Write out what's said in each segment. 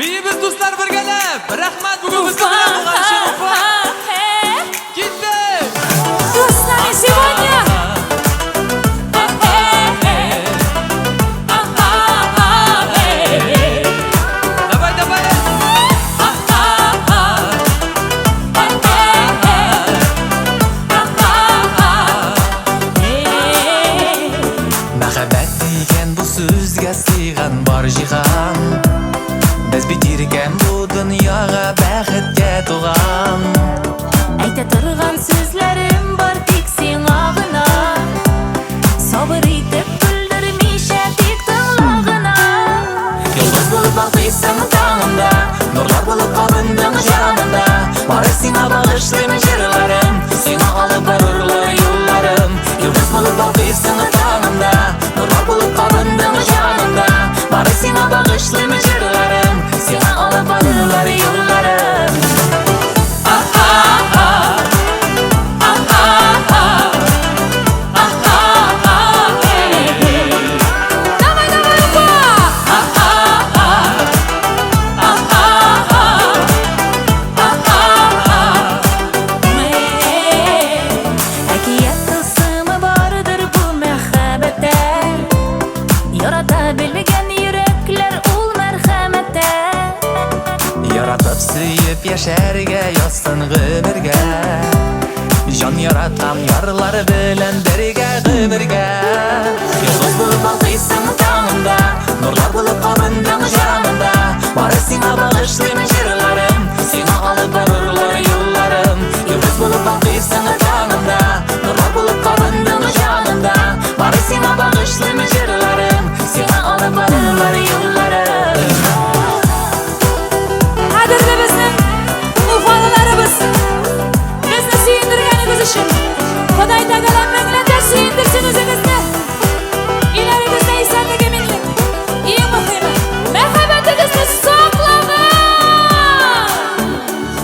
Beyimiz dostlar birgelep. Rahmat bugün bizga bilan bo'lgan Shirinfa. Gitti. Dostlar сегодня. Давай, давай. Muhabbat degan bu so'zga sig'an bor jihon. Biz bitirgan bu dunyoga baxtga to'g'an. Ayta turgan so'zlarim bor tek senga g'ina. Sabr etib bildirmisha tek tinglig'ina. Yıldız bulup balqiysan tağımda, nurlar bulup qabındın janımda. Bari sina bağışlayma jırlarım, sina alıp barırlar yollarım. Yıldız bulup balqiysan tağımda, nurlar bulup qabındın janımda. Bari sina bağışlayma jırlarım, sina alıp barırlar yollarım. Давай, давай, опа! Әкият тылсымы барыдыр бұл мәхәббәттә. Ярата белгән йөрәкләр ул мәрхәмәттә. Yaratып сөйіп яшәргә язсын гомергә. Җан яраткан ярлары белән бергә гомергә. Йолдыз булып балкыйсың таңымда, нурлар булып кабындың җанымда. Бары сиңа багышлыйм җырларым, сиңа алып барырлар юлларым. Йолдыз булып балкыйсың таңымда, нурлар булып кабындың җанымда. Бары сиңа багышлыйм җырларым, сиңа алып барырлар юлларым. Qadrli bizning ufalarimiz, bizni suyundirganingiz uchun Xudoy taolom minglarcha suyundirsin o'zingizni. Ilaringizda esanligi minglik. Eng muhimi, muhabbatingizni saqlamang.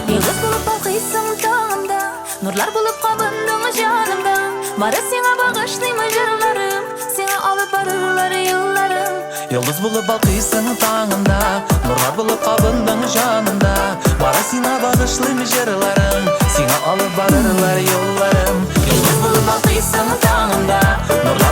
Yıldız bulup balqiysan tağımda, nurlar bulup qabındың janımda. Bari seni bağışlayım jırlarım, seni alıp barırlar yollarım. Yıldız bulup balqıysan tağımda, nurlar bulup qabındың janımda. Bari sina bağışlayım jırlarım, seni alıp barırlar yollarım. Yıldız bulup balqıysan tağımda, nurlar